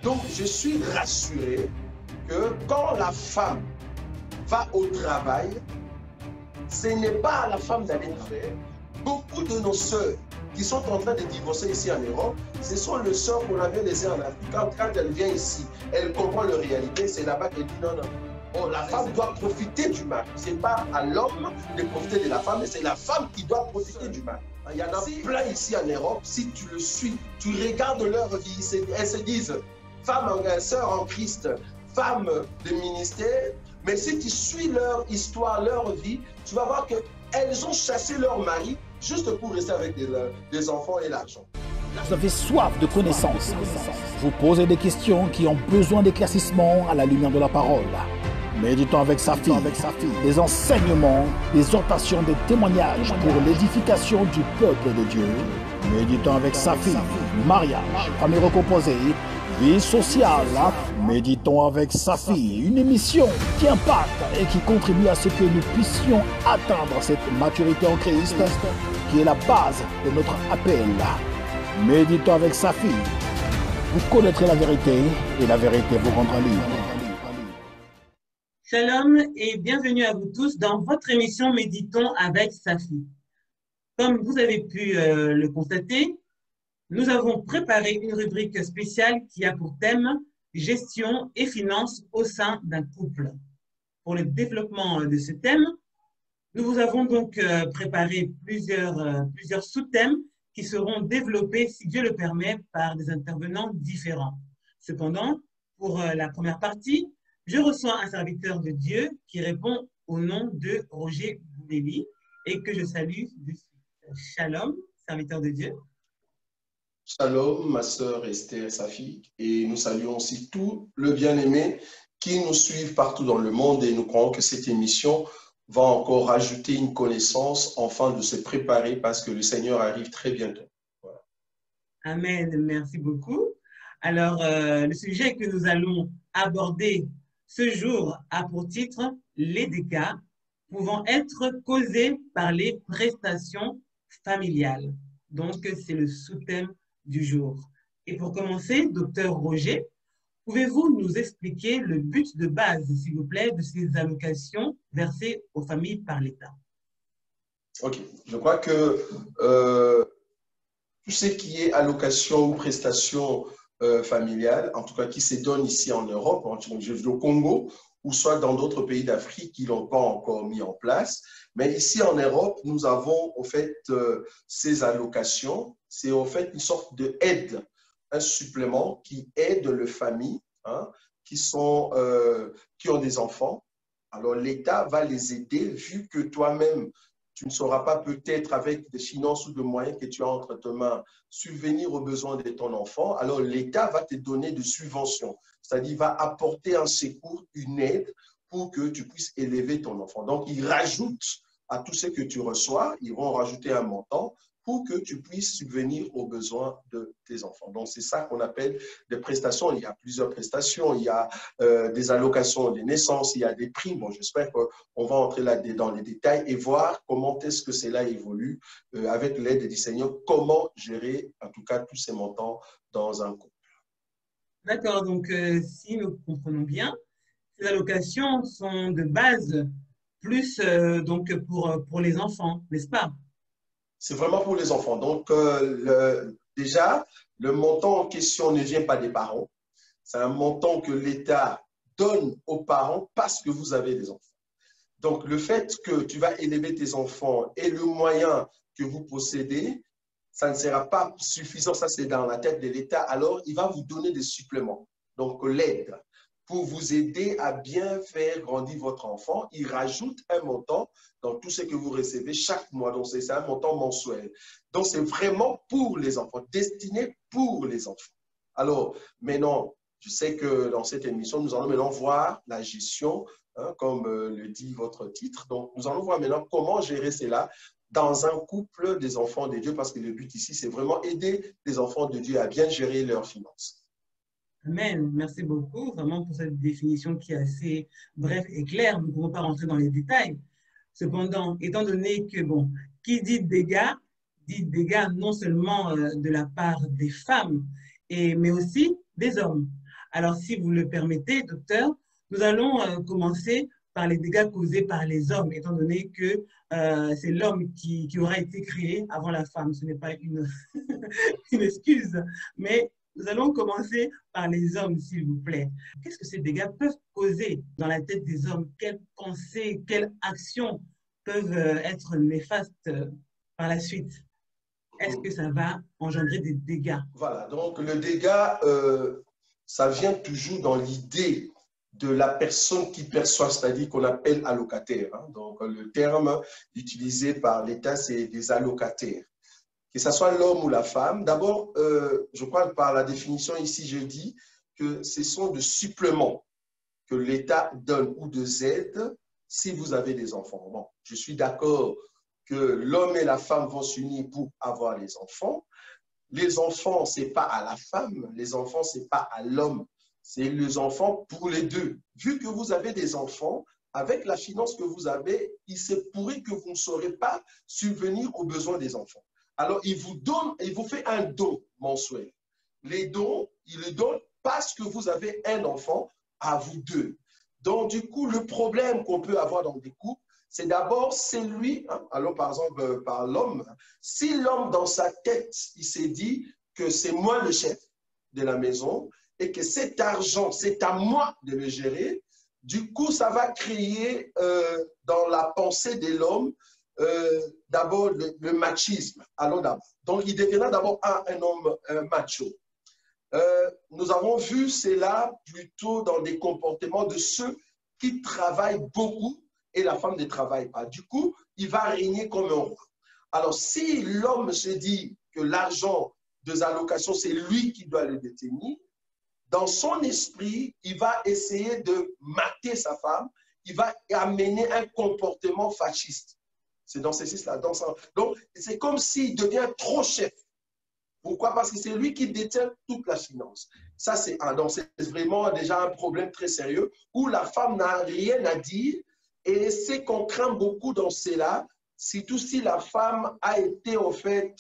Donc, je suis rassuré que quand la femme va au travail, ce n'est pas à la femme d'aller travailler. Beaucoup de nos sœurs qui sont en train de divorcer ici en Europe, ce sont les sœurs qu'on avait laissées en Afrique. Quand elle vient ici, elle comprend la réalité, c'est là-bas qu'elle dit non, non. Oh, la femme doit profiter du mari. Ce n'est pas à l'homme de profiter de la femme, mais c'est la femme qui doit profiter du mari. Il y en a plein ici en Europe, si tu le suis, tu regardes leur vie, elles se disent femmes, sœurs en Christ, femmes de ministère, mais si tu suis leur histoire, leur vie, tu vas voir qu'elles ont chassé leur mari juste pour rester avec des enfants et l'argent. Vous avez soif de connaissances. Vous posez des questions qui ont besoin d'éclaircissement à la lumière de la parole. Méditons avec sa fille, des enseignements, des exhortations, des témoignages pour l'édification du peuple de Dieu. Méditons avec sa fille, mariage, famille recomposée, vie sociale. Méditons avec sa fille, une émission qui impacte et qui contribue à ce que nous puissions atteindre cette maturité en Christ, qui est la base de notre appel. Méditons avec sa fille. Vous connaîtrez la vérité et la vérité vous rendra libre. Shalom et bienvenue à vous tous dans votre émission Méditons avec Safi. Comme vous avez pu le constater, nous avons préparé une rubrique spéciale qui a pour thème gestion et finances au sein d'un couple. Pour le développement de ce thème, nous vous avons donc préparé plusieurs sous-thèmes qui seront développés, si Dieu le permet, par des intervenants différents. Cependant, pour la première partie, je reçois un serviteur de Dieu qui répond au nom de Roger Bouleli et que je salue de suite. Shalom, serviteur de Dieu. Shalom, ma sœur Esther Safi, et nous saluons aussi tous le bien-aimé qui nous suivent partout dans le monde et nous croyons que cette émission va encore ajouter une connaissance afin de se préparer parce que le Seigneur arrive très bientôt. Voilà. Amen, merci beaucoup. Alors, le sujet que nous allons aborder ce jour a pour titre « Les dégâts pouvant être causés par les prestations familiales ». Donc, c'est le sous-thème du jour. Et pour commencer, docteur Roger, pouvez-vous nous expliquer le but de base, s'il vous plaît, de ces allocations versées aux familles par l'État? Ok, je crois que tout ce qui est allocation ou prestation familiale, en tout cas qui se donne ici en Europe, au Congo, ou soit dans d'autres pays d'Afrique qui ne l'ont pas encore mis en place. Mais ici en Europe, nous avons en fait ces allocations. C'est en fait une sorte d'aide, un supplément qui aide les familles qui ont des enfants. Alors l'État va les aider vu que toi-même, tu ne sauras pas peut-être avec des finances ou des moyens que tu as entre tes mains subvenir aux besoins de ton enfant. Alors l'État va te donner des subventions, c'est-à-dire va apporter un secours, une aide pour que tu puisses élever ton enfant. Donc ils rajoutent à tout ce que tu reçois, ils vont rajouter un montant pour que tu puisses subvenir aux besoins de tes enfants. Donc, c'est ça qu'on appelle des prestations. Il y a plusieurs prestations. Il y a des allocations de naissance, il y a des primes. Bon, j'espère qu'on va entrer là dans les détails et voir comment est-ce que cela évolue avec l'aide du Seigneur, comment gérer, en tout cas, tous ces montants dans un couple. D'accord. Donc, si nous comprenons bien, ces allocations sont de base plus donc pour les enfants, n'est-ce pas? C'est vraiment pour les enfants. Donc, déjà, le montant en question ne vient pas des parents. C'est un montant que l'État donne aux parents parce que vous avez des enfants. Donc, le fait que tu vas élever tes enfants et le moyen que vous possédez, ça ne sera pas suffisant. Ça, c'est dans la tête de l'État. Alors, il va vous donner des suppléments. Donc, l'aide pour vous aider à bien faire grandir votre enfant. Il rajoute un montant dans tout ce que vous recevez chaque mois. Donc, c'est un montant mensuel. Donc, c'est vraiment pour les enfants, destiné pour les enfants. Alors, maintenant, je sais que dans cette émission, nous allons maintenant voir la gestion, comme le dit votre titre. Donc, nous allons voir maintenant comment gérer cela dans un couple des enfants de Dieu, parce que le but ici, c'est vraiment aider les enfants de Dieu à bien gérer leurs finances. Amen. Merci beaucoup vraiment pour cette définition qui est assez brève et claire. Nous ne pouvons pas rentrer dans les détails. Cependant, étant donné que, bon, qui dit dégâts non seulement de la part des femmes, mais aussi des hommes. Alors, si vous le permettez, docteur, nous allons commencer par les dégâts causés par les hommes, étant donné que c'est l'homme qui aura été créé avant la femme. Ce n'est pas une, une excuse, mais nous allons commencer par les hommes, s'il vous plaît. Qu'est-ce que ces dégâts peuvent causer dans la tête des hommes? Quelles pensées, quelles actions peuvent être néfastes par la suite? Est-ce que ça va engendrer des dégâts? Voilà, donc le dégât, ça vient toujours dans l'idée de la personne qui perçoit, c'est-à-dire qu'on appelle allocataire. Hein. Donc le terme utilisé par l'État, c'est des allocataires. Que ce soit l'homme ou la femme, d'abord, je crois que par la définition ici, je dis que ce sont des suppléments que l'État donne ou des aides si vous avez des enfants. Bon, je suis d'accord que l'homme et la femme vont s'unir pour avoir les enfants. Les enfants, ce n'est pas à la femme, les enfants, ce n'est pas à l'homme, c'est les enfants pour les deux. Vu que vous avez des enfants, avec la finance que vous avez, il se pourrait que vous ne saurez pas subvenir aux besoins des enfants. Alors, il vous donne, il vous fait un don mensuel. Les dons, il les donne parce que vous avez un enfant à vous deux. Donc, du coup, le problème qu'on peut avoir dans des couples, c'est d'abord, c'est lui, hein, alors par exemple, par l'homme, si l'homme dans sa tête, il s'est dit que c'est moi le chef de la maison et que cet argent, c'est à moi de le gérer, du coup, ça va créer dans la pensée de l'homme d'abord le machisme. Alors, donc, il deviendra d'abord un homme macho. Nous avons vu cela plutôt dans des comportements de ceux qui travaillent beaucoup et la femme ne travaille pas. Du coup, il va régner comme un roi. Alors, si l'homme se dit que l'argent des allocations, c'est lui qui doit le détenir, dans son esprit, il va essayer de mater sa femme, il va amener un comportement fasciste. C'est dans ce sens-là. Donc, c'est comme s'il devient trop chef. Pourquoi? Parce que c'est lui qui détient toute la finance. Ça, c'est vraiment déjà un problème très sérieux où la femme n'a rien à dire. Et c'est qu'on craint beaucoup dans cela, surtout si la femme a été, en fait,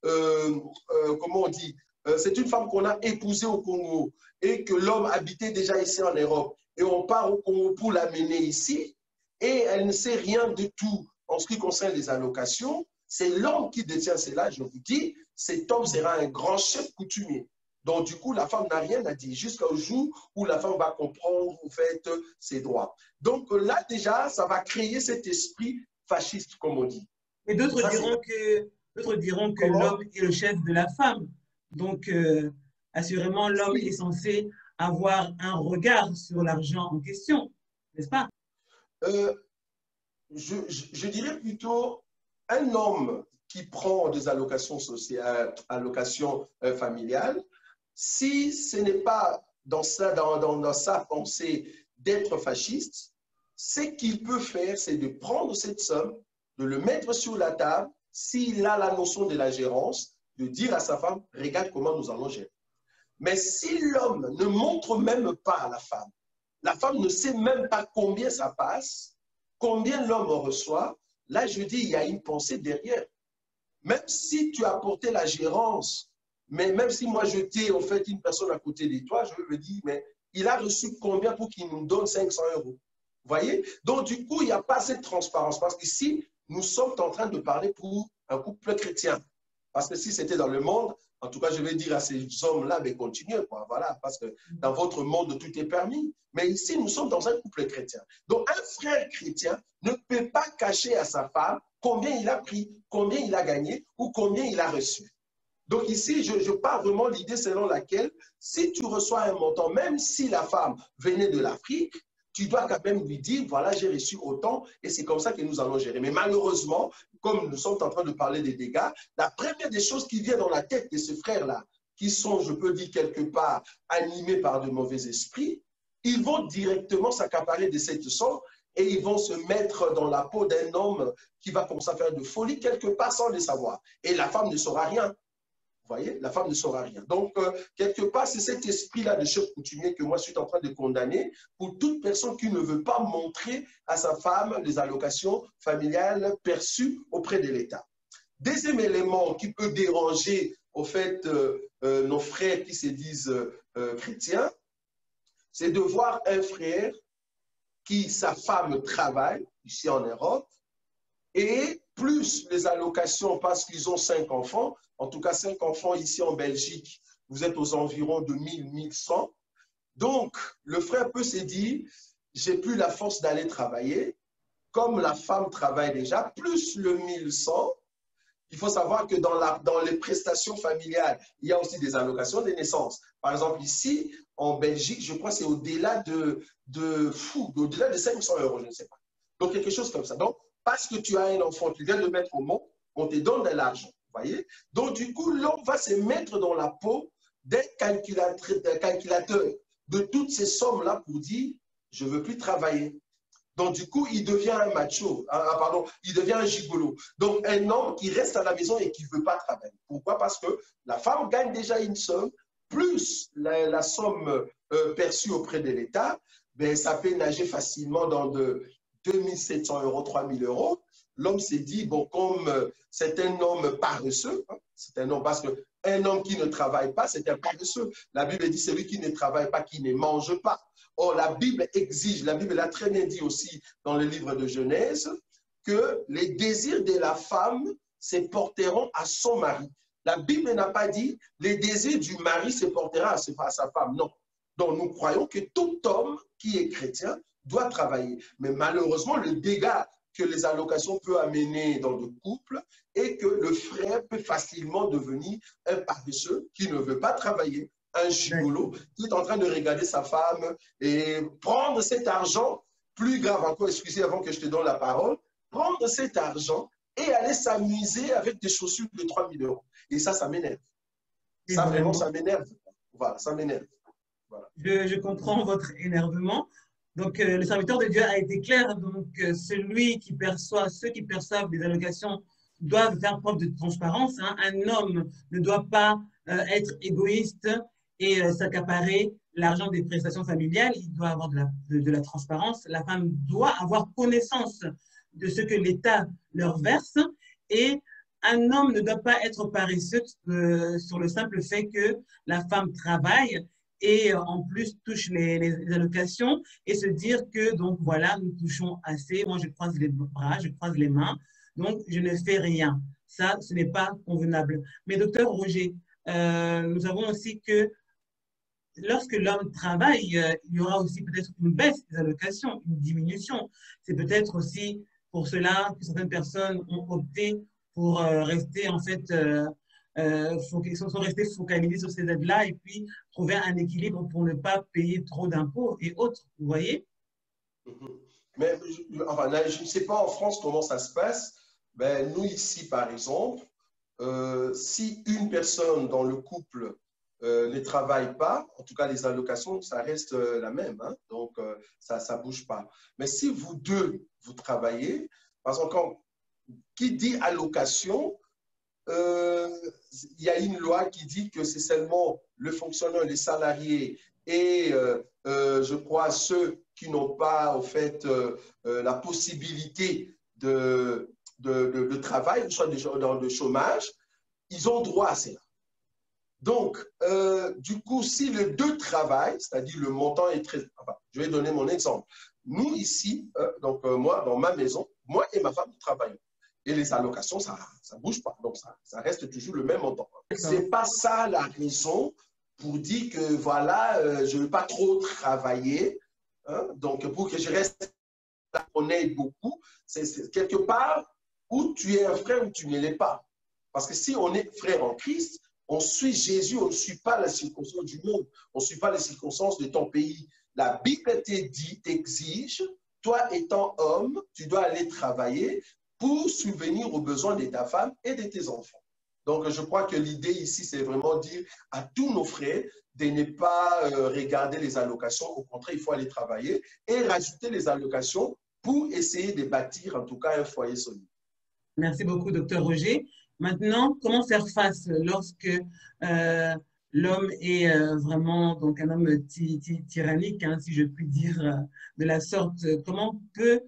comment on dit, c'est une femme qu'on a épousée au Congo et que l'homme habitait déjà ici en Europe. Et on part au Congo pour l'amener ici et elle ne sait rien du tout en ce qui concerne les allocations. C'est l'homme qui détient cela, je vous dis, cet homme sera un grand chef coutumier. Donc, du coup, la femme n'a rien à dire jusqu'au jour où la femme va comprendre, en fait, ses droits. Donc, là, déjà, ça va créer cet esprit fasciste, comme on dit. Et d'autres diront que l'homme est le chef de la femme. Donc, assurément, l'homme est censé avoir un regard sur l'argent en question, n'est-ce pas? Je dirais plutôt un homme qui prend des allocations sociales, allocations familiales, si ce n'est pas dans sa pensée d'être fasciste, ce qu'il peut faire, c'est de prendre cette somme, de le mettre sur la table, s'il a la notion de la gérance, de dire à sa femme, regarde comment nous allons gérer. Mais si l'homme ne montre même pas à la femme ne sait même pas combien ça passe, combien l'homme reçoit, là je dis, il y a une pensée derrière. Même si tu as porté la gérance, mais même si moi je t'ai en fait une personne à côté de toi, je me dis, mais il a reçu combien pour qu'il nous donne 500 €? Vous voyez? Donc du coup, il n'y a pas cette transparence parce qu'ici, nous sommes en train de parler pour un couple chrétien. Parce que si c'était dans le monde, en tout cas, je vais dire à ces hommes-là, mais continuez, quoi, voilà, parce que dans votre monde, tout est permis. Mais ici, nous sommes dans un couple chrétien. Donc, un frère chrétien ne peut pas cacher à sa femme combien il a pris, combien il a gagné ou combien il a reçu. Donc ici, je pars vraiment l'idée selon laquelle, si tu reçois un montant, même si la femme venait de l'Afrique, tu dois quand même lui dire, voilà, j'ai reçu autant et c'est comme ça que nous allons gérer. Mais malheureusement, comme nous sommes en train de parler des dégâts, la première des choses qui vient dans la tête de ce frère-là, qui sont, je peux dire quelque part, animés par de mauvais esprits, ils vont directement s'accaparer de cette somme et ils vont se mettre dans la peau d'un homme qui va commencer à faire de folie quelque part sans le savoir. Et la femme ne saura rien. Vous voyez, la femme ne saura rien. Donc, quelque part, c'est cet esprit-là de chef coutumier que moi, je suis en train de condamner pour toute personne qui ne veut pas montrer à sa femme les allocations familiales perçues auprès de l'État. Deuxième élément qui peut déranger, au fait, nos frères qui se disent chrétiens, c'est de voir un frère qui, sa femme travaille, ici en Europe, et plus les allocations parce qu'ils ont 5 enfants, en tout cas 5 enfants ici en Belgique, vous êtes aux environs de 1000, 1100. Donc, le frère peut se dire, j'ai plus la force d'aller travailler, comme la femme travaille déjà, plus le 1100. Il faut savoir que dans les prestations familiales, il y a aussi des allocations des naissances. Par exemple, ici, en Belgique, je crois que c'est au-delà au-delà de 500 euros, je ne sais pas. Donc, quelque chose comme ça. Donc, parce que tu as un enfant, tu viens de mettre au monde, on te donne de l'argent. Vous voyez? Donc, du coup, l'homme va se mettre dans la peau d'un calculateur de toutes ces sommes-là pour dire, je ne veux plus travailler. Donc, du coup, il devient un macho, il devient un gigolo. Donc, un homme qui reste à la maison et qui ne veut pas travailler. Pourquoi? Parce que la femme gagne déjà une somme, plus la somme perçue auprès de l'État, ben, ça peut nager facilement dans de 2700 euros, 3000 euros. L'homme s'est dit, bon, comme c'est un homme paresseux, hein, c'est un homme, parce qu'un homme qui ne travaille pas, c'est un paresseux. La Bible dit, celui qui ne travaille pas, qui ne mange pas. Or, la Bible exige, la Bible l'a très bien dit aussi dans le livre de Genèse, que les désirs de la femme se porteront à son mari. La Bible n'a pas dit les désirs du mari se porteront à sa femme. Non. Donc, nous croyons que tout homme qui est chrétien doit travailler. Mais malheureusement, le dégât que les allocations peuvent amener dans le couple est que le frère peut facilement devenir un paresseux qui ne veut pas travailler, un gigolo qui est en train de regarder sa femme et prendre cet argent, plus grave encore, excusez avant que je te donne la parole, prendre cet argent et aller s'amuser avec des chaussures de 3000 euros. Et ça m'énerve. Ça, vraiment, ça m'énerve. Voilà, ça m'énerve. Voilà. Je comprends votre énervement. Donc, le serviteur de Dieu a été clair. Donc, ceux qui perçoivent des allocations doivent faire preuve de transparence. Hein. Un homme ne doit pas être égoïste et s'accaparer l'argent des prestations familiales. Il doit avoir de la transparence. La femme doit avoir connaissance de ce que l'État leur verse. Et un homme ne doit pas être paresseux sur le simple fait que la femme travaille et en plus touche les allocations et se dire que donc voilà, nous touchons assez, moi je croise les bras, je croise les mains, donc je ne fais rien. Ça, ce n'est pas convenable. Mais docteur Roger, nous avons aussi que lorsque l'homme travaille, il y aura aussi peut-être une baisse des allocations, une diminution. C'est peut-être aussi pour cela que certaines personnes ont opté pour rester en fait sont restés focalisés sur ces aides-là et puis trouver un équilibre pour ne pas payer trop d'impôts et autres, vous voyez? Mais enfin, là, je ne sais pas en France comment ça se passe. Ben, nous, ici, par exemple, si une personne dans le couple ne travaille pas, en tout cas, les allocations, ça reste la même. Hein? Donc, ça ne bouge pas. Mais si vous deux, vous travaillez, par exemple, qui dit allocation, il y a une loi qui dit que c'est seulement le fonctionnaire, les salariés et je crois ceux qui n'ont pas en fait la possibilité de travail, soit de chômage, ils ont droit à cela. Donc, du coup, si les deux travaillent, c'est-à-dire le montant est très... Enfin, je vais donner mon exemple. Nous, ici, donc moi, dans ma maison, moi et ma femme, nous travaillons. Et les allocations, ça ne bouge pas. Donc, ça reste toujours le même montant. Ce n'est pas ça la raison pour dire que, voilà, je ne veux pas trop travailler. Hein, donc, pour que je reste honnête beaucoup, c'est quelque part où tu es un frère ou tu ne l'es pas. Parce que si on est frère en Christ, on suit Jésus, on ne suit pas les circonstances du monde. On ne suit pas les circonstances de ton pays. La Bible t'exige, toi étant homme, tu dois aller travailler pour subvenir aux besoins de ta femme et de tes enfants. Donc, je crois que l'idée ici, c'est vraiment dire à tous nos frères de ne pas regarder les allocations. Au contraire, il faut aller travailler et rajouter les allocations pour essayer de bâtir, en tout cas, un foyer solide. Merci beaucoup, docteur Roger. Maintenant, comment faire face lorsque l'homme est vraiment donc un homme tyrannique, hein, si je puis dire de la sorte? Comment peut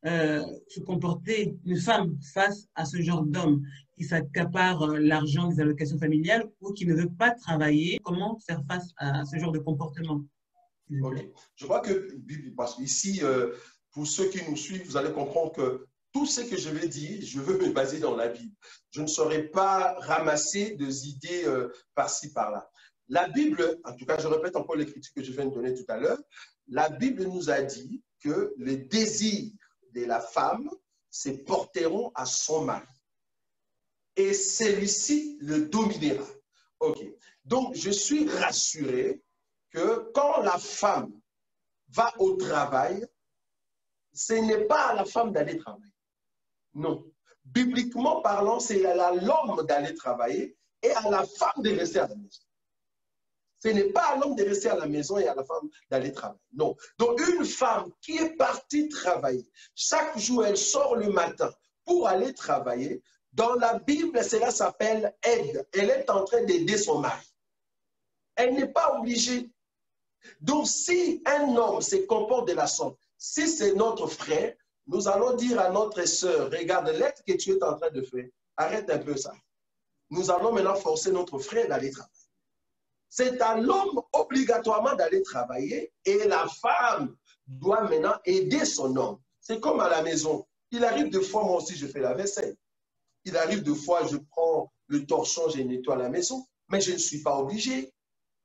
se comporter une femme face à ce genre d'homme qui s'accapare l'argent des allocations familiales ou qui ne veut pas travailler? Comment faire face à ce genre de comportement? Ok. Je crois que, parce qu'ici, pour ceux qui nous suivent, vous allez comprendre que tout ce que je vais dire, je veux me baser dans la Bible. Je ne saurais pas ramasser des idées par-ci, par-là. La Bible, en tout cas, je répète encore l'écriture que je viens de donner tout à l'heure, la Bible nous a dit que les désirs de la femme se porteront à son mari. Et celui-ci le dominera. OK. Donc, je suis rassuré que quand la femme va au travail, ce n'est pas à la femme d'aller travailler. Non. Bibliquement parlant, c'est à l'homme d'aller travailler et à la femme de rester à la maison. Ce n'est pas à l'homme de rester à la maison et à la femme d'aller travailler. Non. Donc, une femme qui est partie travailler, chaque jour, elle sort le matin pour aller travailler. Dans la Bible, cela s'appelle aide. Elle est en train d'aider son mari. Elle n'est pas obligée. Donc, si un homme se comporte de la sorte, si c'est notre frère, nous allons dire à notre sœur, regarde l'acte que tu es en train de faire, arrête un peu ça. Nous allons maintenant forcer notre frère d'aller travailler. C'est à l'homme obligatoirement d'aller travailler et la femme doit maintenant aider son homme. C'est comme à la maison. Il arrive des fois, moi aussi, je fais la vaisselle. Il arrive des fois, je prends le torchon, je nettoie la maison, mais je ne suis pas obligé.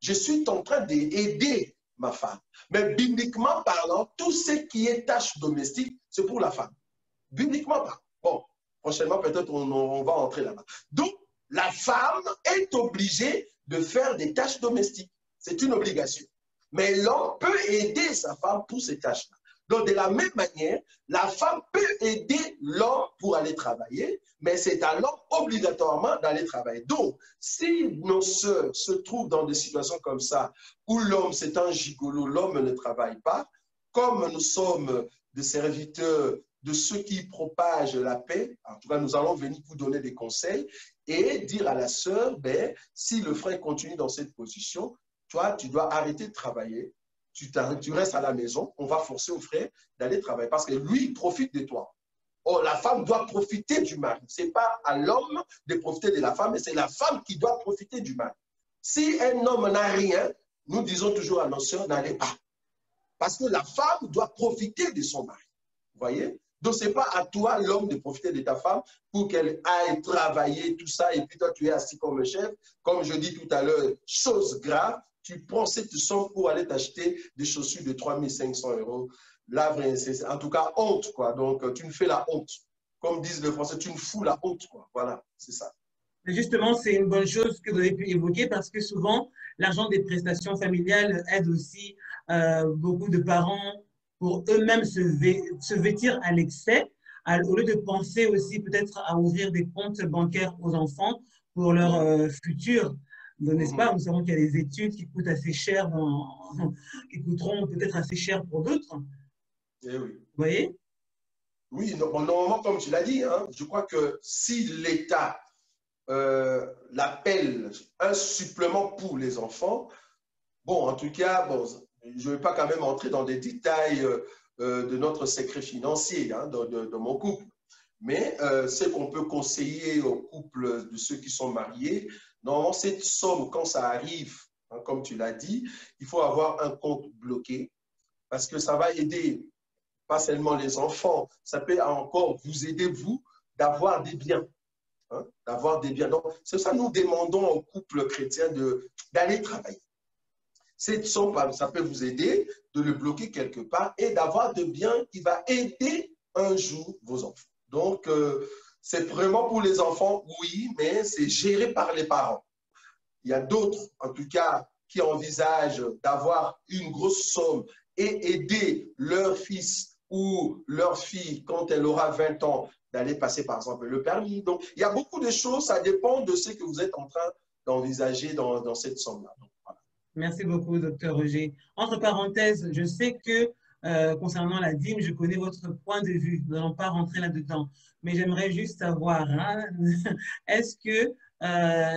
Je suis en train d'aider ma femme. Mais bibliquement parlant, tout ce qui est tâche domestique, c'est pour la femme. Bibliquement parlant. Bon, prochainement, peut-être on va entrer là-bas. Donc, la femme est obligée de faire des tâches domestiques. C'est une obligation. Mais l'homme peut aider sa femme pour ces tâches-là. Donc, de la même manière, la femme peut aider l'homme pour aller travailler, mais c'est à l'homme obligatoirement d'aller travailler. Donc, si nos sœurs se trouvent dans des situations comme ça, où l'homme, c'est un gigolo, l'homme ne travaille pas, comme nous sommes des serviteurs de ceux qui propagent la paix, en tout cas, nous allons venir vous donner des conseils et dire à la sœur, ben, si le frère continue dans cette position, toi, tu dois arrêter de travailler. Tu restes à la maison, on va forcer au frère d'aller travailler parce que lui, il profite de toi. Or, la femme doit profiter du mari. Ce n'est pas à l'homme de profiter de la femme, mais c'est la femme qui doit profiter du mari. Si un homme n'a rien, nous disons toujours à nos sœurs, n'allez pas. Parce que la femme doit profiter de son mari. Vous voyez? Donc, ce n'est pas à toi, l'homme, de profiter de ta femme pour qu'elle aille travailler, tout ça, et puis toi, tu es assis comme chef. Comme je dis tout à l'heure, chose grave, tu prends cette somme pour aller t'acheter des chaussures de 3 500 €. Là, c'est en tout cas honte, quoi. Donc, tu me fais la honte. Comme disent les Français, tu me fous la honte, quoi. Voilà, c'est ça. Mais justement, c'est une bonne chose que vous avez pu évoquer parce que souvent, l'argent des prestations familiales aide aussi beaucoup de parents pour eux-mêmes se vêtir à l'excès, au lieu de penser aussi peut-être à ouvrir des comptes bancaires aux enfants pour leur futur. N'est-ce pas? Nous savons qu'il y a des études qui coûtent assez cher, qui coûteront peut-être assez cher pour d'autres. Eh oui. Vous voyez? Oui, normalement, comme tu l'as dit, hein, je crois que si l'État l'appelle un supplément pour les enfants, bon, en tout cas, bon, je ne vais pas quand même entrer dans des détails de notre secret financier, hein, de mon couple. Mais ce qu'on peut conseiller aux couples de ceux qui sont mariés, normalement, cette somme, quand ça arrive, hein, comme tu l'as dit, il faut avoir un compte bloqué parce que ça va aider pas seulement les enfants, ça peut encore vous aider, vous, d'avoir des biens. Hein, d'avoir des biens. Donc, c'est ça que nous demandons aux couples chrétiens d'aller travailler. Cette somme, ça peut vous aider de le bloquer quelque part et d'avoir des biens qui va aider un jour vos enfants. Donc, c'est vraiment pour les enfants, oui, mais c'est géré par les parents. Il y a d'autres, en tout cas, qui envisagent d'avoir une grosse somme et aider leur fils ou leur fille, quand elle aura 20 ans, d'aller passer, par exemple, le permis. Donc, il y a beaucoup de choses, ça dépend de ce que vous êtes en train d'envisager dans cette somme-là. Voilà. Merci beaucoup, docteur Roger. Entre parenthèses, je sais que concernant la dîme, je connais votre point de vue. Nous n'allons pas rentrer là-dedans. Mais j'aimerais juste savoir, hein, est-ce que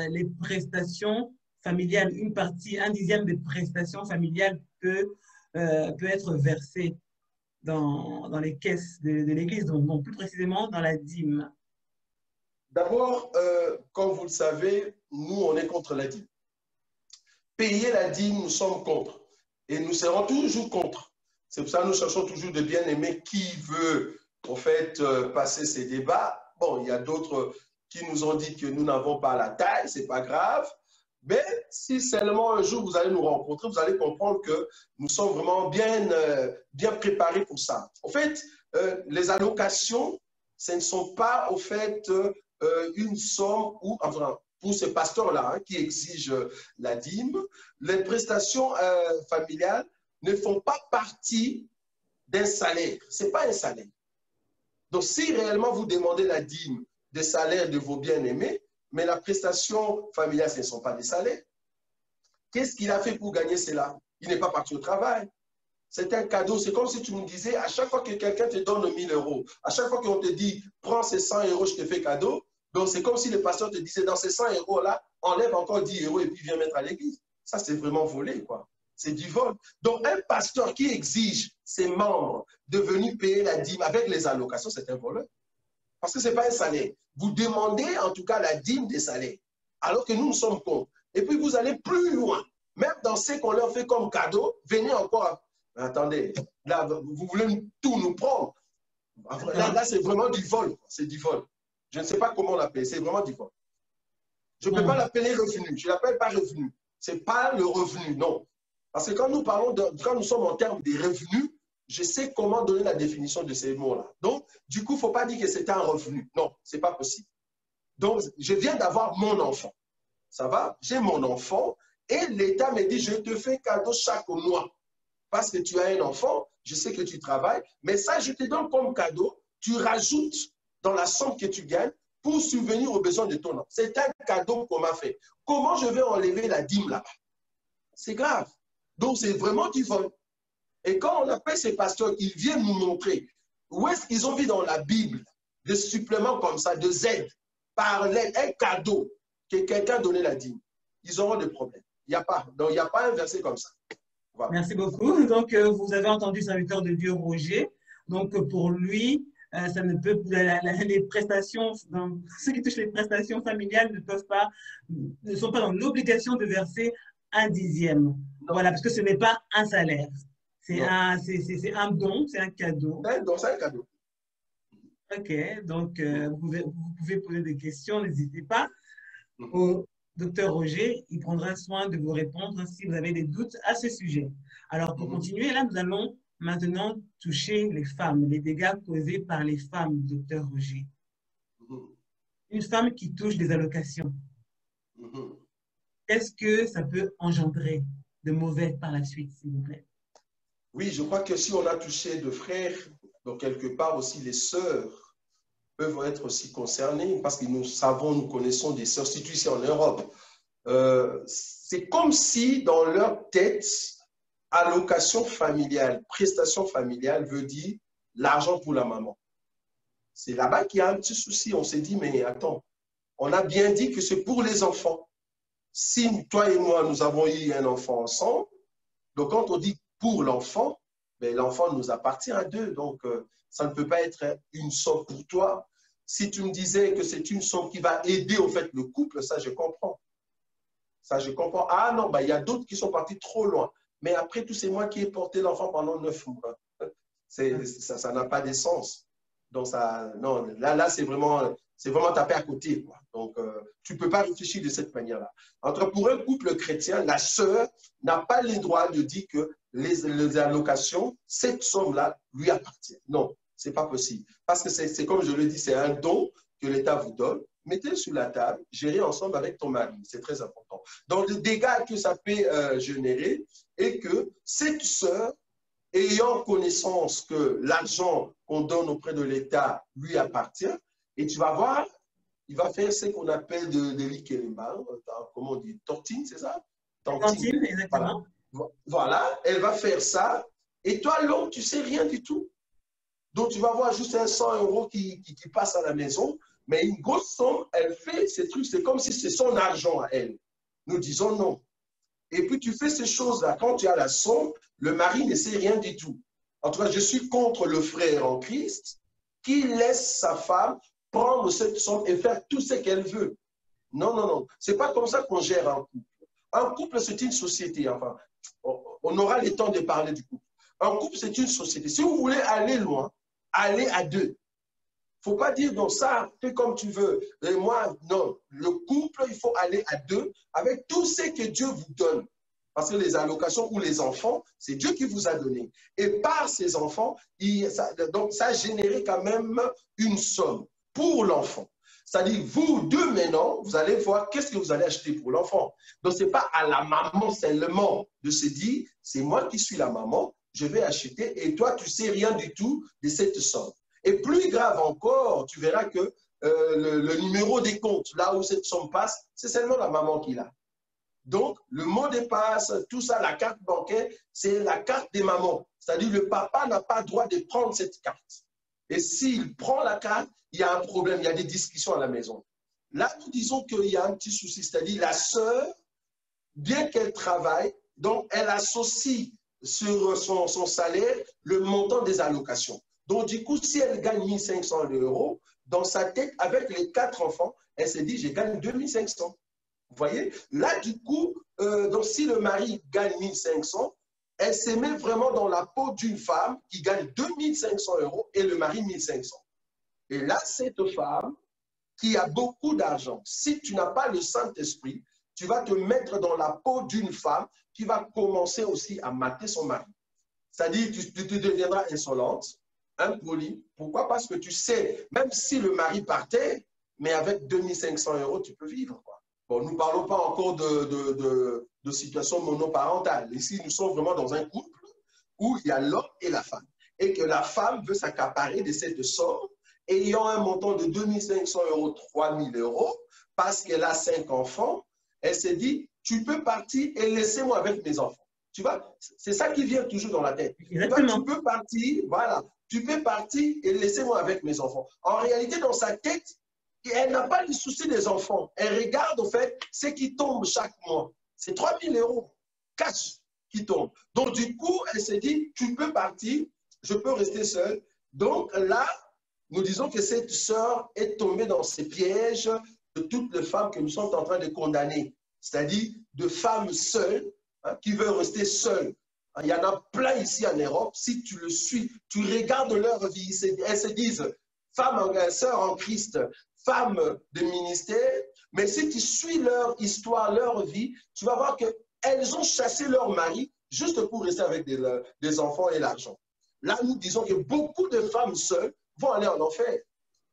les prestations familiales, une partie, un dixième des prestations familiales peut être versée dans les caisses de l'Église, donc plus précisément dans la dîme? D'abord, comme vous le savez, nous, on est contre la dîme. Payer la dîme, nous sommes contre. Et nous serons toujours contre. C'est pour ça que nous cherchons toujours de bien aimer qui veut, en fait, passer ces débats. Bon, il y a d'autres qui nous ont dit que nous n'avons pas la taille, c'est pas grave. Mais si seulement un jour vous allez nous rencontrer, vous allez comprendre que nous sommes vraiment bien préparés pour ça. En fait, les allocations, ce ne sont pas, au fait, une somme où, enfin, pour ces pasteurs-là hein, qui exigent la dîme, les prestations familiales ne font pas partie d'un salaire. Ce n'est pas un salaire. Donc, si réellement vous demandez la dîme des salaires de vos bien-aimés, mais la prestation familiale, ce ne sont pas des salaires. Qu'est-ce qu'il a fait pour gagner cela? Il n'est pas parti au travail. C'est un cadeau. C'est comme si tu me disais, à chaque fois que quelqu'un te donne 1000 euros, à chaque fois qu'on te dit, prends ces 100 euros, je te fais cadeau. Donc, c'est comme si le pasteur te disait, dans ces 100 euros-là, enlève encore 10 euros et puis viens mettre à l'église. Ça, c'est vraiment volé, quoi. C'est du vol. Donc, un pasteur qui exige ses membres de venir payer la dîme avec les allocations, c'est un voleur. Parce que ce n'est pas un salaire. Vous demandez en tout cas la dîme des salaires, alors que nous sommes contre. Et puis, vous allez plus loin. Même dans ce qu'on leur fait comme cadeau, venez encore. Attendez, là, vous voulez tout nous prendre. Là c'est vraiment du vol. C'est du vol. Je ne sais pas comment l'appeler. C'est vraiment du vol. Je ne peux pas l'appeler revenu. Je ne l'appelle pas revenu. Ce n'est pas le revenu, non. Parce que quand nous parlons quand nous sommes en termes des revenus, je sais comment donner la définition de ces mots-là. Donc, du coup, il ne faut pas dire que c'est un revenu. Non, ce n'est pas possible. Donc, je viens d'avoir mon enfant. Ça va? J'ai mon enfant et l'État me dit, je te fais cadeau chaque mois. Parce que tu as un enfant, je sais que tu travailles, mais ça, je te donne comme cadeau, tu rajoutes dans la somme que tu gagnes pour subvenir aux besoins de ton enfant. C'est un cadeau qu'on m'a fait. Comment je vais enlever la dîme là-bas? C'est grave. Donc, c'est vraiment du vol. Et quand on appelle ces pasteurs, ils viennent nous montrer où est-ce qu'ils ont vu dans la Bible des suppléments comme ça, de Z, par l'aide, un cadeau que quelqu'un donnait la dîme. Ils auront des problèmes. Il n'y a pas. Donc, il n'y a pas un verset comme ça. Voilà. Merci beaucoup. Donc, vous avez entendu serviteur de Dieu Roger. Donc, pour lui, ça ne peut, les prestations, donc, ceux qui touchent les prestations familiales ne sont pas dans l'obligation de verser un dixième. Non. Voilà, parce que ce n'est pas un salaire. C'est un don, c'est un cadeau. Un don, c'est un cadeau. OK, donc vous pouvez poser des questions, n'hésitez pas. Au docteur Roger, il prendra soin de vous répondre si vous avez des doutes à ce sujet. Alors, pour continuer, là, nous allons maintenant toucher les femmes, les dégâts causés par les femmes, docteur Roger. Une femme qui touche des allocations, qu'est-ce que ça peut engendrer de mauvais par la suite, s'il vous plaît? Oui, je crois que si on a touché de frères, donc quelque part aussi les sœurs peuvent être aussi concernées parce que nous connaissons des sœurs, surtout ici en Europe. C'est comme si dans leur tête, allocation familiale, prestation familiale veut dire l'argent pour la maman. C'est là-bas qu'il y a un petit souci. On s'est dit, mais attends, on a bien dit que c'est pour les enfants. Si toi et moi, nous avons eu un enfant ensemble, donc quand on dit pour l'enfant, ben, l'enfant nous appartient à deux. Donc, ça ne peut pas être une somme pour toi. Si tu me disais que c'est une somme qui va aider au fait le couple, ça, je comprends. Ça, je comprends. Ah non, ben, il y a d'autres qui sont partis trop loin. Mais après tout, c'est moi qui ai porté l'enfant pendant 9 mois. Ça n'a pas de sens. Donc, ça, non, là c'est vraiment taper à côté, quoi. Donc, tu ne peux pas réfléchir de cette manière-là. Pour un couple chrétien, la sœur n'a pas le droit de dire que les allocations, cette somme-là lui appartient. Non, ce n'est pas possible. Parce que c'est comme je le dis, c'est un don que l'État vous donne. Mettez-le sur la table, gérez ensemble avec ton mari. C'est très important. Donc, le dégât que ça peut générer est que cette sœur, ayant connaissance que l'argent qu'on donne auprès de l'État lui appartient, et tu vas voir, il va faire ce qu'on appelle de l'ikelemba, comment on dit, tortine, c'est ça? Tortine, exactement. Voilà, elle va faire ça, et toi, l'homme, tu ne sais rien du tout. Donc, tu vas voir juste un 100 € qui passe à la maison, mais une grosse somme, elle fait ces trucs, c'est comme si c'est son argent à elle. Nous disons non. Et puis, tu fais ces choses-là. Quand tu as la somme, le mari ne sait rien du tout. En tout cas, je suis contre le frère en Christ qui laisse sa femme prendre cette somme et faire tout ce qu'elle veut. Non, non, non. Ce n'est pas comme ça qu'on gère un couple. Un couple, c'est une société. Enfin, On aura le temps de parler du couple. Un couple, c'est une société. Si vous voulez aller loin, allez à deux. Il ne faut pas dire, donc ça, fais comme tu veux. Et moi, non. Le couple, il faut aller à deux avec tout ce que Dieu vous donne. Parce que les allocations ou les enfants, c'est Dieu qui vous a donné. Et par ces enfants, donc ça a généré quand même une somme pour l'enfant. C'est-à-dire, vous deux maintenant, vous allez voir qu'est-ce que vous allez acheter pour l'enfant. Donc, ce n'est pas à la maman seulement de se dire, c'est moi qui suis la maman, je vais acheter et toi, tu ne sais rien du tout de cette somme. Et plus grave encore, tu verras que le numéro des comptes, là où cette somme passe, c'est seulement la maman qui l'a. Donc, le mot de passe, tout ça, la carte bancaire, c'est la carte des mamans. C'est-à-dire, le papa n'a pas le droit de prendre cette carte. Et s'il prend la carte, il y a un problème, il y a des discussions à la maison. Là, nous disons qu'il y a un petit souci, c'est-à-dire la sœur, bien qu'elle travaille, donc elle associe sur son salaire le montant des allocations. Donc, du coup, si elle gagne 1 500 €, dans sa tête, avec les 4 enfants, elle se dit, je gagne 2 500. Vous voyez? Là, du coup, donc si le mari gagne 1 500, elle se met vraiment dans la peau d'une femme qui gagne 2 500 € et le mari 1 500. Et là, cette femme qui a beaucoup d'argent, si tu n'as pas le Saint-Esprit, tu vas te mettre dans la peau d'une femme qui va commencer aussi à mater son mari. C'est-à-dire, tu deviendras insolente, impolie. Pourquoi? Parce que tu sais, même si le mari partait, mais avec 2 500 €, tu peux vivre, quoi. Bon, nous ne parlons pas encore de situation monoparentale. Ici, nous sommes vraiment dans un couple où il y a l'homme et la femme. Et que la femme veut s'accaparer de cette somme, ayant un montant de 2 500 €, 3 000 €, parce qu'elle a 5 enfants, elle se dit, tu peux partir et laissez-moi avec mes enfants. Tu vois, c'est ça qui vient toujours dans la tête. Exactement. Tu peux partir, voilà, tu peux partir et laissez-moi avec mes enfants. En réalité, dans sa tête, elle n'a pas le souci des enfants. Elle regarde, au fait, ce qui tombe chaque mois. C'est 3 000 € cash qui tombe. Donc, du coup, elle se dit, tu peux partir, je peux rester seule. Donc, là, nous disons que cette sœur est tombée dans ces pièges de toutes les femmes que nous sommes en train de condamner. C'est-à-dire de femmes seules, hein, qui veulent rester seules. Il y en a plein ici en Europe. Si tu le suis, tu regardes leur vie. Elles se disent, femmes, sœurs en Christ, femmes de ministère, mais si tu suis leur histoire, leur vie, tu vas voir qu'elles ont chassé leur mari juste pour rester avec des enfants et l'argent. Là, nous disons que beaucoup de femmes seules vont aller en enfer.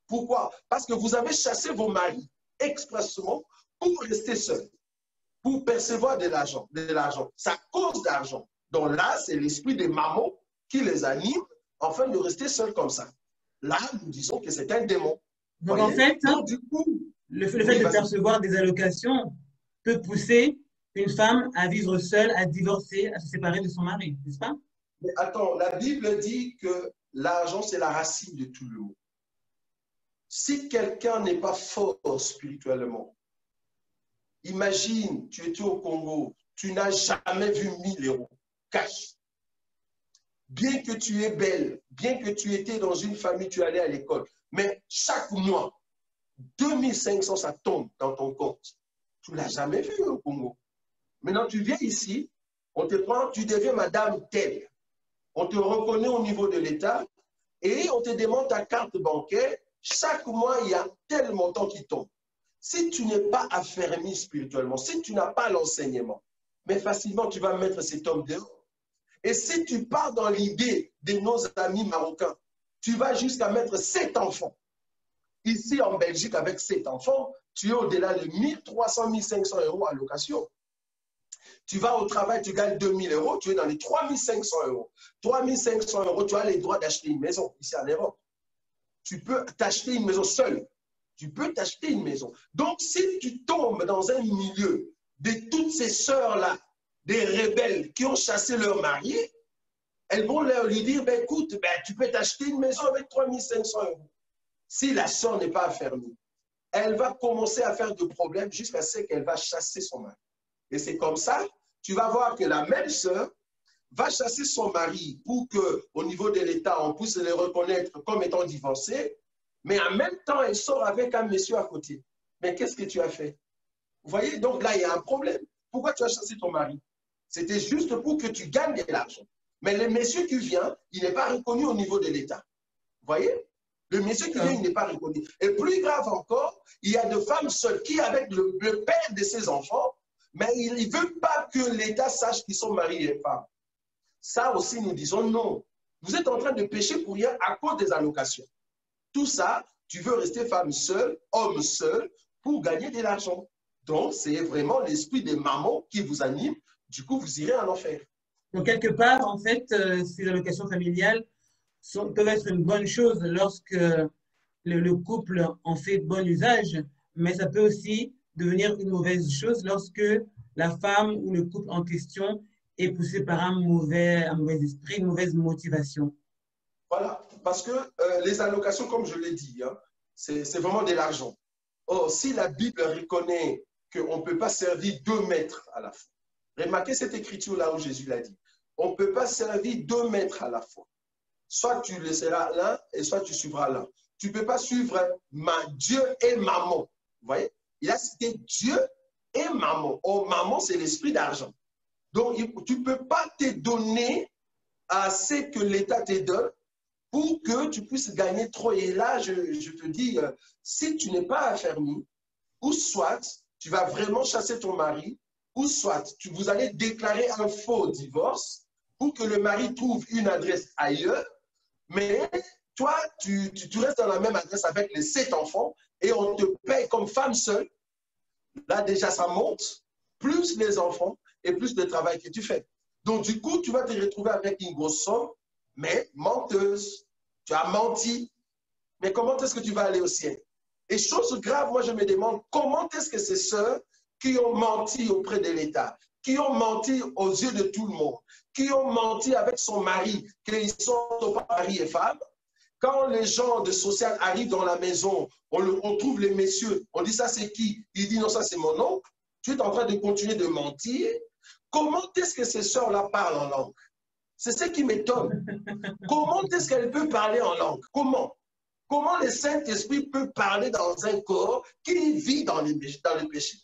Pourquoi? Parce que vous avez chassé vos maris expressement pour rester seuls, pour percevoir de l'argent. Ça cause d'argent. Donc là, c'est l'esprit des mamans qui les anime afin de rester seuls comme ça. Là, nous disons que c'est un démon. Donc, en fait, donc, du coup, le fait de percevoir des allocations peut pousser une femme à vivre seule, à divorcer, à se séparer de son mari, n'est-ce pas? Mais attends, la Bible dit que l'argent, c'est la racine de tout le mot. Si quelqu'un n'est pas fort spirituellement, imagine, tu étais au Congo, tu n'as jamais vu 1 000 € cash. Bien que tu es belle, bien que tu étais dans une famille, tu allais à l'école, mais chaque mois, 2 500, ça tombe dans ton compte. Tu ne l'as jamais vu au Congo. Maintenant, tu viens ici, on te prend, tu deviens madame telle. On te reconnaît au niveau de l'État et on te demande ta carte bancaire. Chaque mois, il y a tel montant qui tombe. Si tu n'es pas affermi spirituellement, si tu n'as pas l'enseignement, mais facilement, tu vas mettre cet homme dehors. Et si tu pars dans l'idée de nos amis marocains, tu vas jusqu'à mettre 7 enfants. Ici, en Belgique, avec 7 enfants, tu es au-delà de 1 300, 1 500 € à location. Tu vas au travail, tu gagnes 2 000 €, tu es dans les 3 500 €. 3 500 €, tu as les droits d'acheter une maison ici en Europe. Tu peux t'acheter une maison seule. Tu peux t'acheter une maison. Donc, si tu tombes dans un milieu de toutes ces sœurs-là, des rebelles qui ont chassé leur mari, elles vont leur lui dire, ben, écoute, ben, tu peux t'acheter une maison avec 3 500 €. Si la sœur n'est pas affermie, elle va commencer à faire de problèmes jusqu'à ce qu'elle va chasser son mari. Et c'est comme ça, tu vas voir que la même sœur va chasser son mari pour qu'au niveau de l'État, on puisse les reconnaître comme étant divorcés, mais en même temps, elle sort avec un monsieur à côté. Mais qu'est-ce que tu as fait? Vous voyez, donc là, il y a un problème. Pourquoi tu as chassé ton mari? C'était juste pour que tu gagnes de l'argent. Mais le monsieur qui vient, il n'est pas reconnu au niveau de l'État. Vous voyez? Le monsieur qui vient, il n'est pas reconnu. Et plus grave encore, il y a des femmes seules qui, avec le père de ses enfants, mais il ne veut pas que l'État sache qu'ils sont maris et femmes. Ça aussi, nous disons non. Vous êtes en train de pécher pour rien à cause des allocations. Tout ça, tu veux rester femme seule, homme seul, pour gagner de l'argent. Donc, c'est vraiment l'esprit des mamans qui vous anime. Du coup, vous irez en enfer. Donc, quelque part, en fait, ces allocations familiales peuvent être une bonne chose lorsque le couple en fait bon usage, mais ça peut aussi devenir une mauvaise chose lorsque la femme ou le couple en question est poussé par un mauvais esprit, une mauvaise motivation. Voilà, parce que les allocations, comme je l'ai dit, hein, c'est vraiment de l'argent. Or, si la Bible reconnaît qu'on ne peut pas servir 2 maîtres à la fois, remarquez cette écriture-là où Jésus l'a dit, on ne peut pas servir 2 maîtres à la fois. Soit tu laisseras l'un et soit tu suivras l'un. Tu ne peux pas suivre Dieu et maman. Vous voyez? Il a cité Dieu et maman. Or, maman, c'est l'esprit d'argent. Donc, tu ne peux pas te donner à ce que l'État te donne pour que tu puisses gagner trop. Et là, je te dis, si tu n'es pas affermi, ou soit tu vas vraiment chasser ton mari, ou soit vous allez déclarer un faux divorce pour que le mari trouve une adresse ailleurs, mais toi, tu restes dans la même adresse avec les 7 enfants et on te paye comme femme seule. Là, déjà, ça monte, plus les enfants et plus le travail que tu fais. Donc, du coup, tu vas te retrouver avec une grosse somme, mais menteuse. Tu as menti. Mais comment est-ce que tu vas aller au ciel? Et chose grave, moi, je me demande comment est-ce que ces sœurs qui ont menti auprès de l'État, qui ont menti aux yeux de tout le monde, qui ont menti avec son mari, qu'ils sont mari et femme, quand les gens de social arrivent dans la maison, on trouve les messieurs, on dit ça c'est qui? Il dit non, ça c'est mon oncle. Tu es en train de continuer de mentir. Comment est-ce que ces sœurs-là parlent en langue? C'est ce qui m'étonne. Comment est-ce qu'elles peuvent parler en langue? Comment? Comment le Saint-Esprit peut parler dans un corps qui vit dans le péché?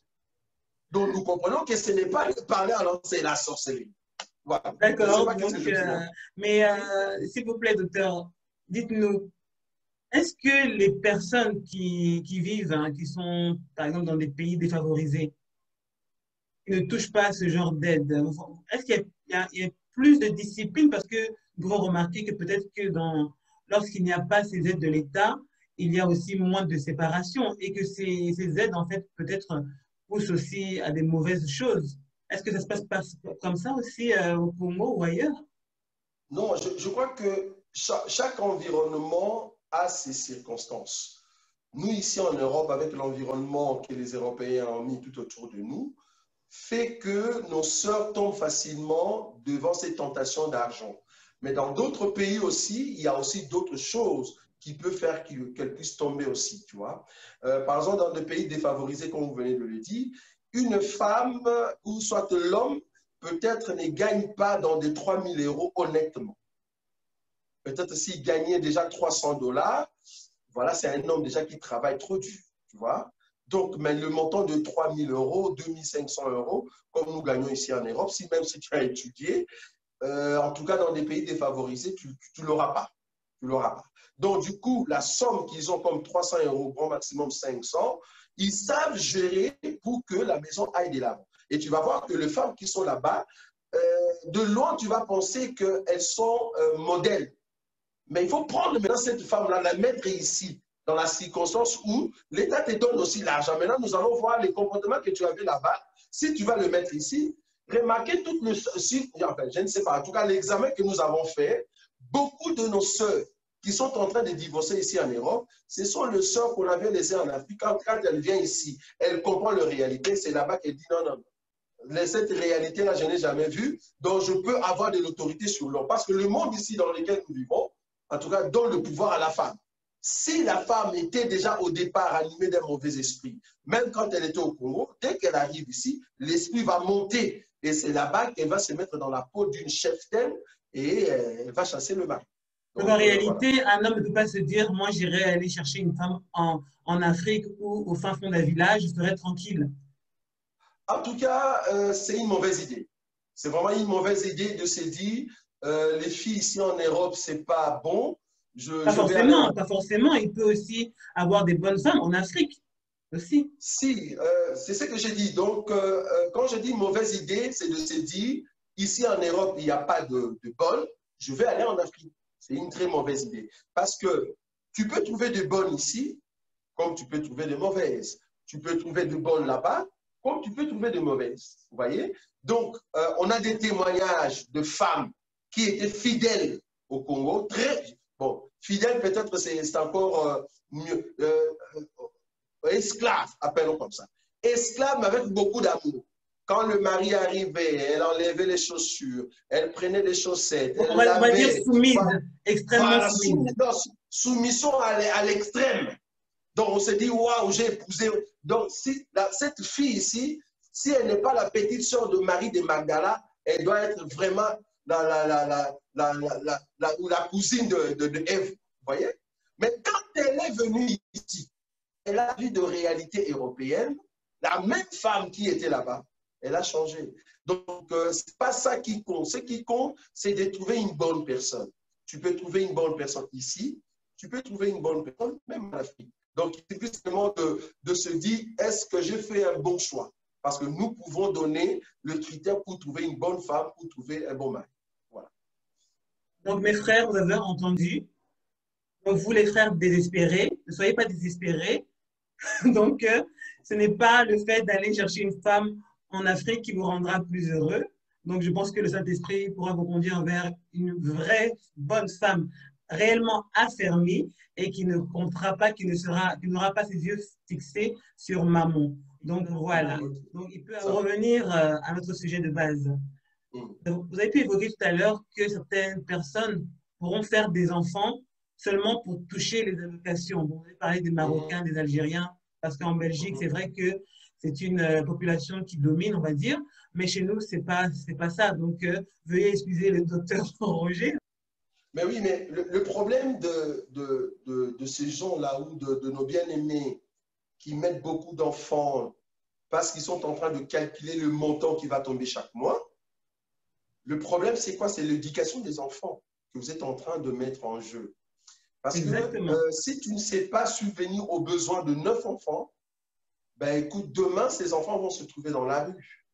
Donc nous comprenons que ce n'est pas parler en langue, c'est la sorcellerie. Voilà. D'accord. Mais s'il vous plaît, docteur, dites-nous, est-ce que les personnes qui vivent, hein, qui sont par exemple dans des pays défavorisés, qui ne touchent pas à ce genre d'aide, est-ce qu'il y a plus de discipline? Parce que nous pouvons remarquer que peut-être que lorsqu'il n'y a pas ces aides de l'État, il y a aussi moins de séparation et que ces aides, en fait, peut-être poussent aussi à des mauvaises choses. Est-ce que ça se passe comme ça aussi au Congo ou ailleurs? Non, je crois que chaque environnement a ses circonstances. Nous, ici en Europe, avec l'environnement que les Européens ont mis tout autour de nous, fait que nos sœurs tombent facilement devant ces tentations d'argent. Mais dans d'autres pays aussi, il y a aussi d'autres choses qui peuvent faire qu'elles puissent tomber aussi, tu vois. Par exemple, dans des pays défavorisés, comme vous venez de le dire, une femme ou soit l'homme peut-être ne gagne pas dans des 3 000 € honnêtement. Peut-être s'il gagnait déjà 300 $, voilà, c'est un homme déjà qui travaille trop dur, tu vois. Donc, mais le montant de 3 000 €, 2 500 €, comme nous gagnons ici en Europe, même si tu as étudié, en tout cas dans des pays défavorisés, tu ne l'auras pas. Tu l'auras pas. Donc, du coup, la somme qu'ils ont comme 300 €, grand maximum 500, ils savent gérer pour que la maison aille de l'avant. Et tu vas voir que les femmes qui sont là-bas, de loin, tu vas penser qu'elles sont modèles. Mais il faut prendre maintenant cette femme-là, la mettre ici, dans la circonstance où l'État te donne aussi l'argent. Maintenant, nous allons voir les comportements que tu avais là-bas. Si tu vas le mettre ici, remarquez tout le... Enfin, je ne sais pas, en tout cas, l'examen que nous avons fait, beaucoup de nos sœurs qui sont en train de divorcer ici en Europe, ce sont les sœurs qu'on avait laissées en Afrique. Quand elle vient ici, elle comprend la réalité, c'est là-bas qu'elle dit non, non, non. Cette réalité-là, je n'ai jamais vue, donc je peux avoir de l'autorité sur l'homme. Parce que le monde ici dans lequel nous vivons, en tout cas, donne le pouvoir à la femme. Si la femme était déjà au départ animée d'un mauvais esprit, même quand elle était au Congo, dès qu'elle arrive ici, l'esprit va monter. Et c'est là-bas qu'elle va se mettre dans la peau d'une cheftaine et elle va chasser le mari. Donc, en réalité, voilà. Un homme ne peut pas se dire, moi, j'irai aller chercher une femme en Afrique ou au fin fond d'un village, je serai tranquille. En tout cas, c'est une mauvaise idée. C'est vraiment une mauvaise idée de se dire, les filles ici en Europe, c'est pas bon. Je vais aller en... Pas forcément. Il peut aussi avoir des bonnes femmes en Afrique aussi. Si, c'est ce que j'ai dit. Donc, quand je dis mauvaise idée, c'est de se dire, ici en Europe, il n'y a pas de bonnes, je vais aller en Afrique. C'est une très mauvaise idée. Parce que tu peux trouver de bonnes ici, comme tu peux trouver de mauvaises. Tu peux trouver de bonnes là-bas, comme tu peux trouver de mauvaises. Vous voyez? Donc, on a des témoignages de femmes qui étaient fidèles au Congo, très, bon, fidèles peut-être c'est encore mieux, esclaves, appelons comme ça. Esclaves, mais avec beaucoup d'amour. Quand le mari arrivait, elle enlevait les chaussures, elle prenait les chaussettes, elle On va dire lavait. soumise, extrêmement Voilà, soumise. soumission à l'extrême. Donc, on se dit, waouh, j'ai épousé. Donc, si, cette fille ici, si elle n'est pas la petite sœur de Marie de Magdala, elle doit être vraiment la cousine de Ève. Vous voyez? Mais quand elle est venue ici, elle a vu de réalité européenne, la même femme qui était là-bas, elle a changé. Donc, ce n'est pas ça qui compte. Ce qui compte, c'est de trouver une bonne personne. Tu peux trouver une bonne personne ici, tu peux trouver une bonne personne même en Afrique. Donc, il suffit simplement de se dire, est-ce que j'ai fait un bon choix? Parce que nous pouvons donner le critère pour trouver une bonne femme, pour trouver un bon mari. Voilà. Donc, mes frères, vous avez entendu. Donc, vous, les frères désespérés, ne soyez pas désespérés. Donc, ce n'est pas le fait d'aller chercher une femme en Afrique qui vous rendra plus heureux. Donc, je pense que le Saint-Esprit pourra vous conduire vers une vraie bonne femme réellement affermie et qui ne comptera pas, qui n'aura pas ses yeux fixés sur maman. Donc, voilà. Donc, il peut revenir à notre sujet de base. Donc, vous avez pu évoquer tout à l'heure que certaines personnes pourront faire des enfants seulement pour toucher les allocations. Vous avez parlé des Marocains, des Algériens, parce qu'en Belgique, c'est vrai que c'est une population qui domine, on va dire, mais chez nous, c'est pas ça. Donc, veuillez excuser le docteur Roger. Mais oui, mais le problème de ces gens-là ou de nos bien-aimés qui mettent beaucoup d'enfants parce qu'ils sont en train de calculer le montant qui va tomber chaque mois, le problème, c'est quoi? C'est l'éducation des enfants que vous êtes en train de mettre en jeu. Parce que si tu ne sais pas subvenir aux besoins de 9 enfants, ben écoute, demain, ces enfants vont se trouver dans la rue.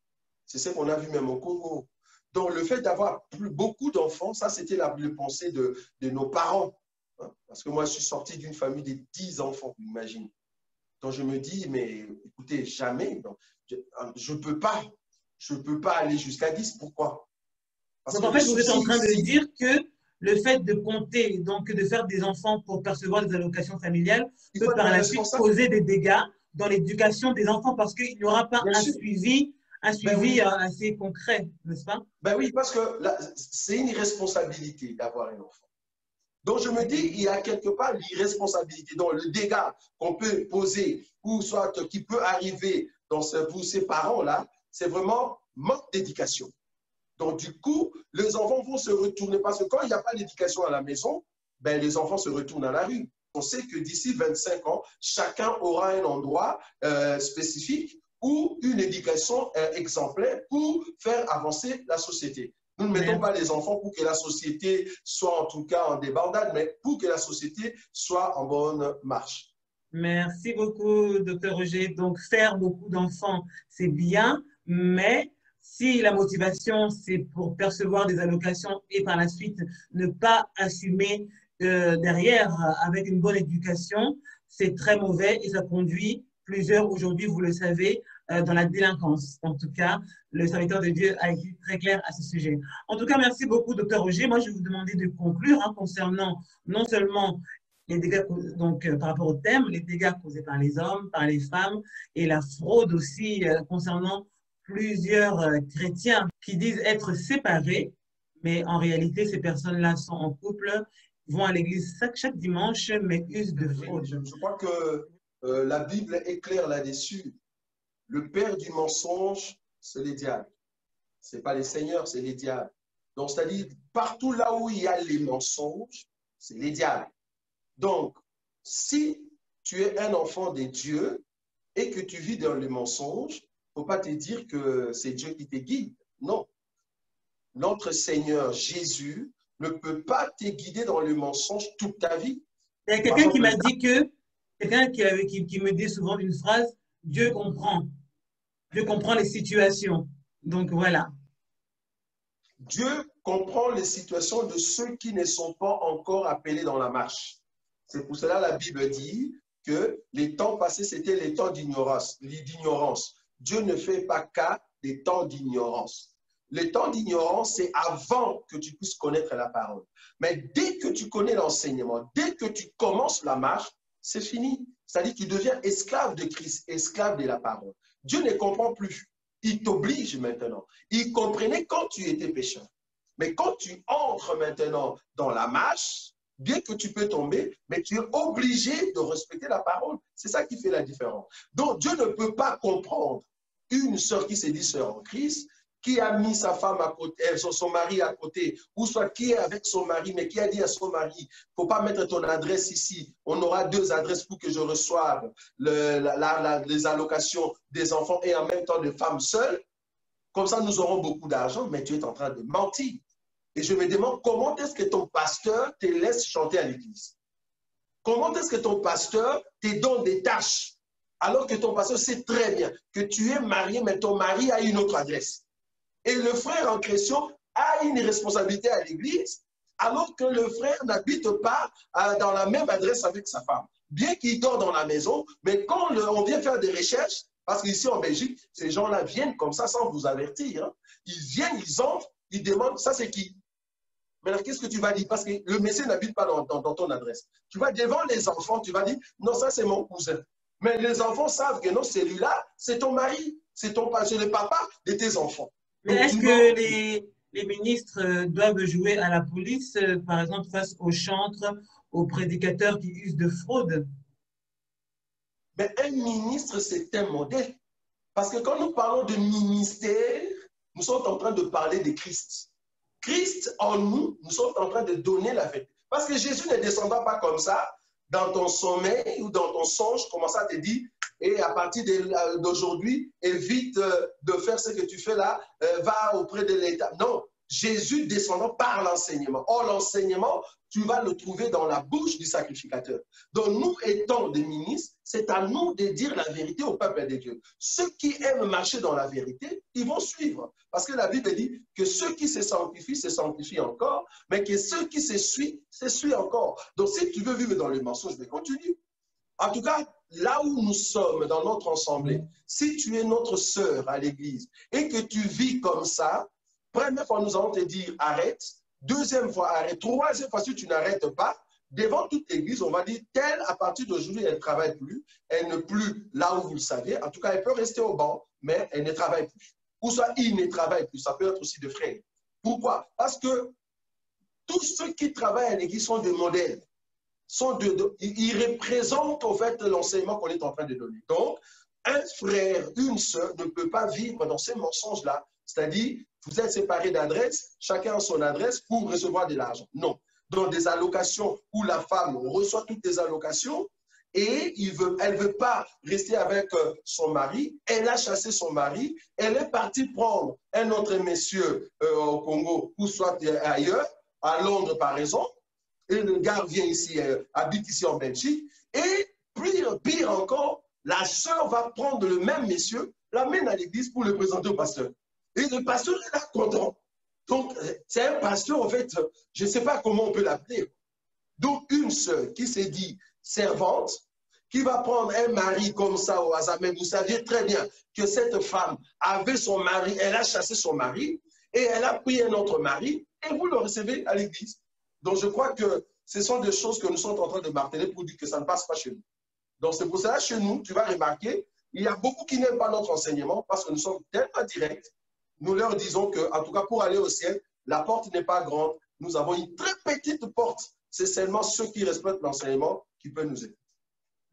C'est ce qu'on a vu même au Congo. Donc, le fait d'avoir beaucoup d'enfants, ça, c'était la pensée de nos parents. Hein? Parce que moi, je suis sorti d'une famille de 10 enfants, imagine. Donc, je me dis, mais écoutez, jamais, je ne peux pas aller jusqu'à 10. Pourquoi? Donc, en fait, vous êtes en train de dire que le fait de compter, donc de faire des enfants pour percevoir des allocations familiales, peut par la suite causer des dégâts dans l'éducation des enfants parce qu'il n'y aura pas un suivi assez concret, n'est-ce pas? Ben oui, parce que c'est une irresponsabilité d'avoir un enfant. Donc, je me dis, il y a quelque part l'irresponsabilité. Donc, le dégât qu'on peut poser ou soit qui peut arriver pour ces parents-là, c'est vraiment manque d'éducation. Donc, du coup, les enfants vont se retourner parce que quand il n'y a pas d'éducation à la maison, ben, les enfants se retournent à la rue. On sait que d'ici 25 ans, chacun aura un endroit spécifique ou une éducation exemplaire pour faire avancer la société. Nous ne mettons pas les enfants pour que la société soit en tout cas en débandade, mais pour que la société soit en bonne marche. Merci beaucoup, Dr. Roger. Donc, faire beaucoup d'enfants, c'est bien, mais si la motivation, c'est pour percevoir des allocations et par la suite ne pas assumer derrière avec une bonne éducation, c'est très mauvais et ça conduit plusieurs, aujourd'hui, vous le savez, dans la délinquance. En tout cas, le serviteur de Dieu a été très clair à ce sujet. En tout cas, merci beaucoup, Dr. Roger. Moi, je vais vous demander de conclure concernant non seulement les dégâts, donc, par rapport au thème, les dégâts causés par les hommes, par les femmes et la fraude aussi concernant plusieurs chrétiens qui disent être séparés, mais en réalité, ces personnes-là sont en couple, vont à l'église chaque dimanche, mais usent de fraude. Je crois que la Bible est claire là-dessus. Le père du mensonge, c'est les diables. Ce n'est pas les seigneurs, c'est les diables. Donc, c'est-à-dire, partout là où il y a les mensonges, c'est les diables. Donc, si tu es un enfant de Dieu et que tu vis dans les mensonges, il ne faut pas te dire que c'est Dieu qui te guide. Non. notre Seigneur Jésus ne peut pas te guider dans le mensonge toute ta vie. Il y a quelqu'un qui m'a dit que, quelqu'un qui me dit souvent une phrase, Dieu comprend les situations. Donc voilà. Dieu comprend les situations de ceux qui ne sont pas encore appelés dans la marche. C'est pour cela que la Bible dit que les temps passés, c'était les temps d'ignorance. Dieu ne fait pas cas des temps d'ignorance. Le temps d'ignorance, c'est avant que tu puisses connaître la parole. Mais dès que tu connais l'enseignement, dès que tu commences la marche, c'est fini. C'est-à-dire que tu deviens esclave de Christ, esclave de la parole. Dieu ne comprend plus. Il t'oblige maintenant. Il comprenait quand tu étais pécheur. Mais quand tu entres maintenant dans la marche, bien que tu peux tomber, mais tu es obligé de respecter la parole. C'est ça qui fait la différence. Donc, Dieu ne peut pas comprendre une sœur qui s'est dit sœur en Christ, qui a mis sa femme à côté, son mari à côté, ou soit qui est avec son mari, mais qui a dit à son mari, il ne faut pas mettre ton adresse ici, on aura 2 adresses pour que je reçoive les allocations des enfants et en même temps des femmes seules. Comme ça, nous aurons beaucoup d'argent, mais tu es en train de mentir. Et je me demande comment est-ce que ton pasteur te laisse chanter à l'église? Comment est-ce que ton pasteur te donne des tâches alors que ton pasteur sait très bien que tu es marié, mais ton mari a une autre adresse? Et le frère en question a une responsabilité à l'église, alors que le frère n'habite pas dans la même adresse avec sa femme. Bien qu'il dort dans la maison, mais quand on vient faire des recherches, parce qu'ici en Belgique, ces gens-là viennent comme ça sans vous avertir. Hein. Ils viennent, ils entrent, ils demandent, ça c'est qui? Maintenant, qu'est-ce que tu vas dire? Parce que le Messie n'habite pas dans ton adresse. Tu vas devant les enfants, tu vas dire, non, ça c'est mon cousin. Mais les enfants savent que non, celui-là, c'est ton mari, c'est le papa de tes enfants. Mais est-ce que les ministres doivent jouer à la police, par exemple, face aux chantres, aux prédicateurs qui usent de fraude? Mais un ministre, c'est un modèle. Parce que quand nous parlons de ministère, nous sommes en train de parler de Christ. Christ en nous, nous sommes en train de donner la vérité. Parce que Jésus ne descendra pas comme ça, dans ton sommeil ou dans ton songe, commence à te dire, et à partir d'aujourd'hui, évite de faire ce que tu fais là, va auprès de l'État. Non, Jésus descendant par l'enseignement. Or, l'enseignement, tu vas le trouver dans la bouche du sacrificateur. Donc, nous étant des ministres, c'est à nous de dire la vérité au peuple de Dieu. Ceux qui aiment marcher dans la vérité, ils vont suivre. Parce que la Bible dit que ceux qui se sanctifient encore, mais que ceux qui se suivent encore. Donc, si tu veux vivre dans le mensonge, mais continue. En tout cas, là où nous sommes dans notre assemblée, si tu es notre sœur à l'église et que tu vis comme ça, première fois, nous allons te dire arrête. Deuxième fois, arrête. Troisième fois, si tu n'arrêtes pas, devant toute l'église, on va dire telle, à partir d'aujourd'hui, elle ne travaille plus. Elle n'est plus là où vous le savez. En tout cas, elle peut rester au banc, mais elle ne travaille plus. Ou soit il ne travaille plus. Ça peut être aussi de frères. Pourquoi? Parce que tous ceux qui travaillent à l'église sont des modèles. Ils représentent au fait l'enseignement qu'on est en train de donner. Donc, un frère, une sœur ne peut pas vivre dans ces mensonges-là. C'est-à-dire, vous êtes séparés d'adresse, chacun a son adresse pour recevoir de l'argent. Non. Dans des allocations où la femme reçoit toutes les allocations et elle ne veut pas rester avec son mari, elle a chassé son mari, elle est partie prendre un autre monsieur au Congo ou soit ailleurs, à Londres par exemple, et le gars vient ici, habite ici en Belgique, et pire encore, la sœur va prendre le même monsieur, l'amène à l'église pour le présenter au pasteur. Et le pasteur est là content. Donc, c'est un pasteur, en fait, je ne sais pas comment on peut l'appeler. Donc, une sœur qui s'est dit servante, qui va prendre un mari comme ça au hasard, mais vous saviez très bien que cette femme avait son mari, elle a chassé son mari, et elle a pris un autre mari, et vous le recevez à l'église. Donc, je crois que ce sont des choses que nous sommes en train de marteler pour dire que ça ne passe pas chez nous. Donc, c'est pour cela, chez nous, tu vas remarquer, il y a beaucoup qui n'aiment pas notre enseignement parce que nous sommes tellement directs. Nous leur disons que, en tout cas, pour aller au ciel, la porte n'est pas grande. Nous avons une très petite porte. C'est seulement ceux qui respectent l'enseignement qui peuvent nous aider.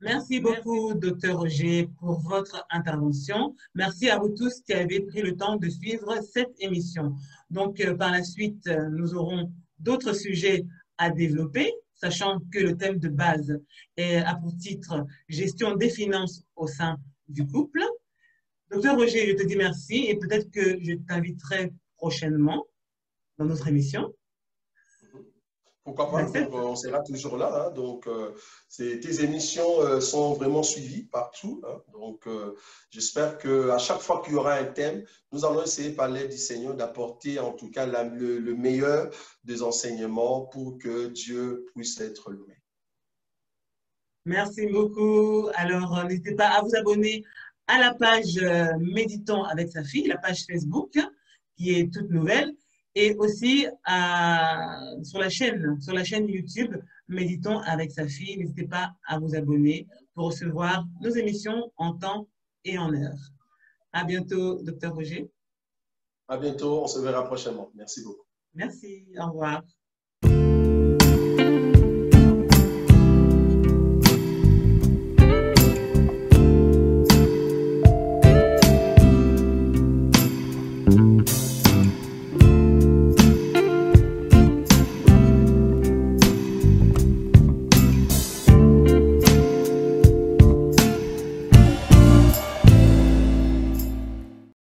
Merci beaucoup, Dr Roger, pour votre intervention. Merci à vous tous qui avez pris le temps de suivre cette émission. Donc, par la suite, nous aurons d'autres sujets à développer, sachant que le thème de base a pour titre « Gestion des finances au sein du couple ». Docteur Roger, je te dis merci et peut-être que je t'inviterai prochainement dans notre émission. Pourquoi pas? Donc, on sera toujours là. Hein. Donc, tes émissions sont vraiment suivies partout. Hein. Donc, j'espère qu'à chaque fois qu'il y aura un thème, nous allons essayer par l'aide du Seigneur d'apporter en tout cas le meilleur des enseignements pour que Dieu puisse être loué. Merci beaucoup. Alors, n'hésitez pas à vous abonner à la page Méditons avec Safi, la page Facebook, qui est toute nouvelle, et aussi sur la chaîne YouTube Méditons avec Safi. N'hésitez pas à vous abonner pour recevoir nos émissions en temps et en heure. À bientôt, Dr. Roger. À bientôt, on se verra prochainement. Merci beaucoup. Merci, au revoir.